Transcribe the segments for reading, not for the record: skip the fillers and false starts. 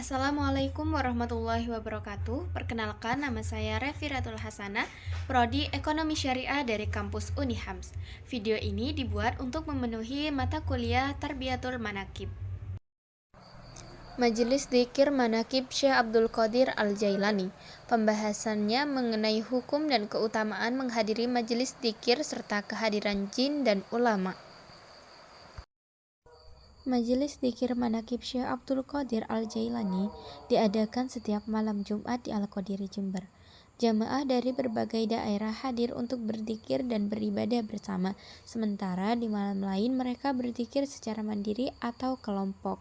Assalamualaikum warahmatullahi wabarakatuh. Perkenalkan, nama saya Reviratul Hasanah, Prodi Ekonomi Syariah dari kampus Unihams. Video ini dibuat untuk memenuhi mata kuliah Tarbiyatul Manakib. Majelis Dzikir Manakib Syekh Abdul Qadir Al-Jailani. Pembahasannya mengenai hukum dan keutamaan menghadiri majelis dzikir serta kehadiran jin dan ulama. Majelis Dzikir Manakib Syekh Abdul Qadir Al-Jailani diadakan setiap malam Jumat di Al-Qadiri, Jember. Jamaah dari berbagai daerah hadir untuk berzikir dan beribadah bersama, sementara di malam lain mereka berzikir secara mandiri atau kelompok.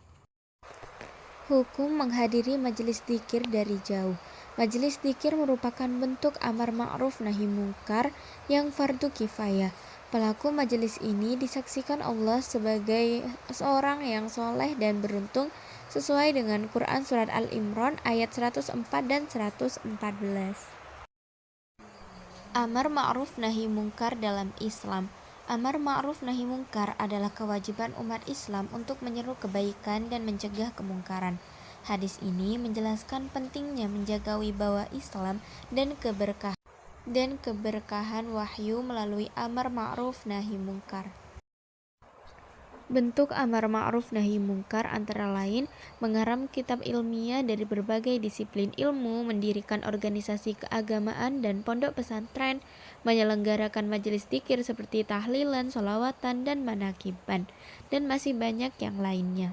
Hukum menghadiri majelis dzikir dari jauh. Majelis dzikir merupakan bentuk amar ma'ruf nahi mungkar yang fardu kifayah. Pelaku majelis ini disaksikan Allah sebagai seorang yang soleh dan beruntung sesuai dengan Quran Surat Al-Imran ayat 104 dan 114. Amar ma'ruf nahi mungkar dalam Islam. Amar ma'ruf nahi mungkar adalah kewajiban umat Islam untuk menyeru kebaikan dan mencegah kemungkaran. Hadis ini menjelaskan pentingnya menjaga wibawa Islam dan keberkahan wahyu melalui amar ma'ruf nahi mungkar. Bentuk amar ma'ruf nahi mungkar antara lain mengharam kitab ilmiah dari berbagai disiplin ilmu, mendirikan organisasi keagamaan dan pondok pesantren, menyelenggarakan majelis dzikir seperti tahlilan, sholawatan, dan manakiban, dan masih banyak yang lainnya.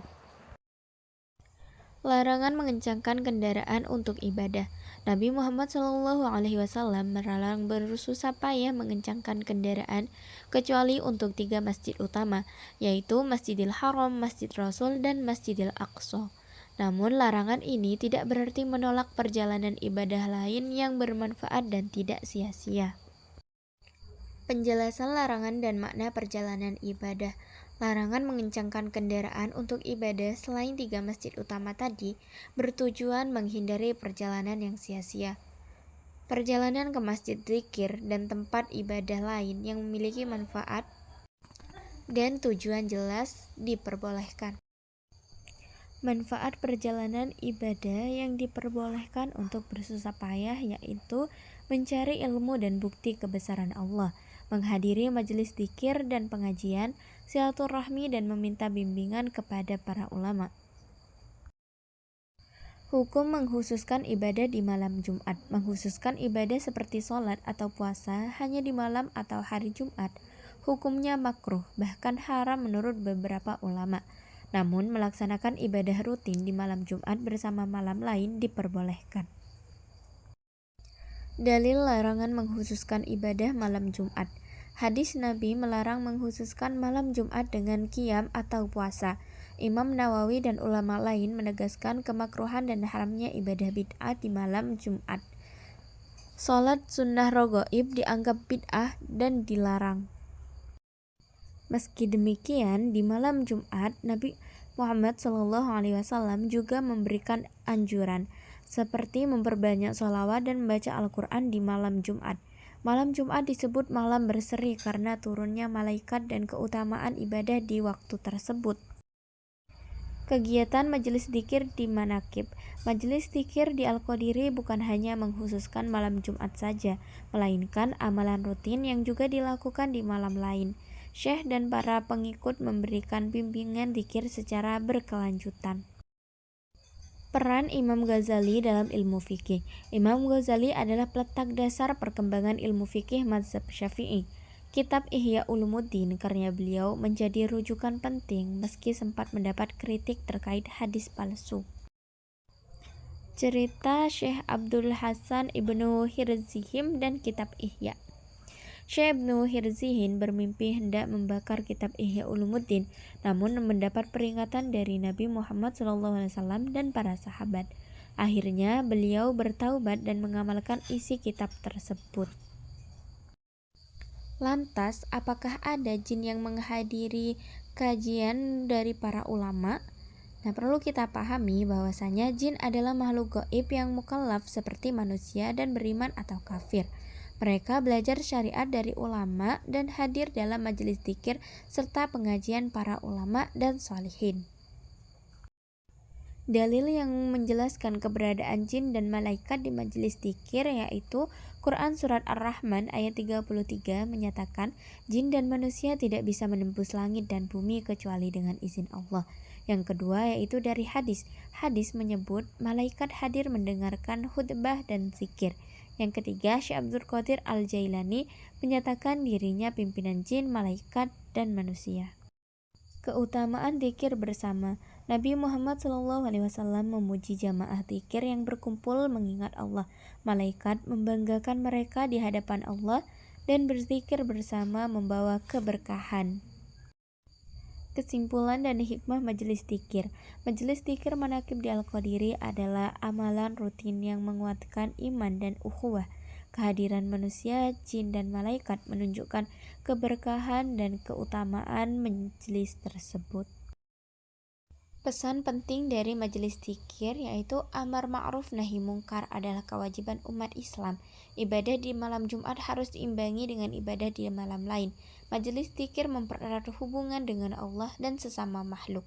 Larangan mengencangkan kendaraan untuk ibadah. Nabi Muhammad SAW melarang bersusah payah mengencangkan kendaraan kecuali untuk 3 masjid utama, yaitu Masjidil Haram, Masjid Rasul, dan Masjidil Aqsa. Namun larangan ini tidak berarti menolak perjalanan ibadah lain yang bermanfaat dan tidak sia-sia. Penjelasan larangan dan makna perjalanan ibadah. Larangan mengencangkan kendaraan untuk ibadah selain 3 masjid utama tadi bertujuan menghindari perjalanan yang sia-sia. Perjalanan ke masjid dzikir dan tempat ibadah lain yang memiliki manfaat dan tujuan jelas diperbolehkan. Manfaat perjalanan ibadah yang diperbolehkan untuk bersusah payah yaitu mencari ilmu dan bukti kebesaran Allah, menghadiri majelis dzikir dan pengajian, silaturahmi dan meminta bimbingan kepada para ulama. Hukum mengkhususkan ibadah di malam Jumat. Mengkhususkan ibadah seperti sholat atau puasa hanya di malam atau hari Jumat, hukumnya makruh, bahkan haram menurut beberapa ulama. Namun melaksanakan ibadah rutin di malam Jumat bersama malam lain diperbolehkan. Dalil larangan mengkhususkan ibadah malam Jumat. Hadis Nabi melarang mengkhususkan malam Jumat dengan qiyam atau puasa. Imam Nawawi dan ulama lain menegaskan kemakruhan dan haramnya ibadah bid'ah di malam Jumat. Salat sunnah rogoib dianggap bid'ah dan dilarang. Meski demikian, di malam Jumat, Nabi Muhammad SAW juga memberikan anjuran, seperti memperbanyak sholawat dan membaca Al-Quran di malam Jumat. Malam Jumat disebut malam berseri karena turunnya malaikat dan keutamaan ibadah di waktu tersebut. Kegiatan majelis dzikir di Manakib. Majelis dzikir di Al-Qadiri bukan hanya mengkhususkan malam Jumat saja, melainkan amalan rutin yang juga dilakukan di malam lain. Syekh dan para pengikut memberikan bimbingan dzikir secara berkelanjutan. Peran Imam Ghazali dalam ilmu fikih. Imam Ghazali adalah peletak dasar perkembangan ilmu fikih mazhab Syafi'i. Kitab Ihya Ulumuddin karya beliau menjadi rujukan penting meski sempat mendapat kritik terkait hadis palsu. Cerita Syekh Abdul Hasan Ibnu Hirzihim dan Kitab Ihya. Syekh Ibnu Hirzihin bermimpi hendak membakar kitab Ihya Ulumuddin, namun mendapat peringatan dari Nabi Muhammad SAW dan para sahabat. Akhirnya beliau bertaubat dan mengamalkan isi kitab tersebut. Lantas, apakah ada jin yang menghadiri kajian dari para ulama? Perlu kita pahami bahwasanya jin adalah makhluk gaib yang mukallaf seperti manusia dan beriman atau kafir. Mereka belajar syariat dari ulama dan hadir dalam majelis dzikir serta pengajian para ulama dan sholihin. Dalil yang menjelaskan keberadaan jin dan malaikat di majelis dzikir yaitu Quran Surat Ar-Rahman ayat 33 menyatakan jin dan manusia tidak bisa menembus langit dan bumi kecuali dengan izin Allah. Yang kedua yaitu dari hadis. Hadis menyebut malaikat hadir mendengarkan khutbah dan zikir. Yang ketiga, Syekh Abdul Qadir Al-Jailani menyatakan dirinya pimpinan jin, malaikat, dan manusia. Keutamaan dzikir bersama. Nabi Muhammad SAW memuji jamaah dzikir yang berkumpul mengingat Allah. Malaikat membanggakan mereka di hadapan Allah dan berzikir bersama membawa keberkahan. Kesimpulan dan hikmah majelis dzikir. Majelis dzikir manaqib di Al-Qadiri adalah amalan rutin yang menguatkan iman dan ukhuwah. Kehadiran manusia, jin, dan malaikat menunjukkan keberkahan dan keutamaan majelis tersebut. Pesan penting dari majelis dzikir yaitu amar ma'ruf nahi mungkar adalah kewajiban umat Islam. Ibadah di malam Jumat harus diimbangi dengan ibadah di malam lain. Majelis dzikir mempererat hubungan dengan Allah dan sesama makhluk.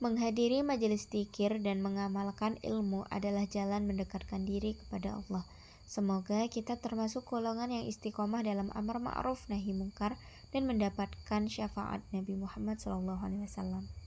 Menghadiri majelis dzikir dan mengamalkan ilmu adalah jalan mendekatkan diri kepada Allah. Semoga kita termasuk golongan yang istiqomah dalam amar ma'ruf nahi mungkar dan mendapatkan syafaat Nabi Muhammad SAW.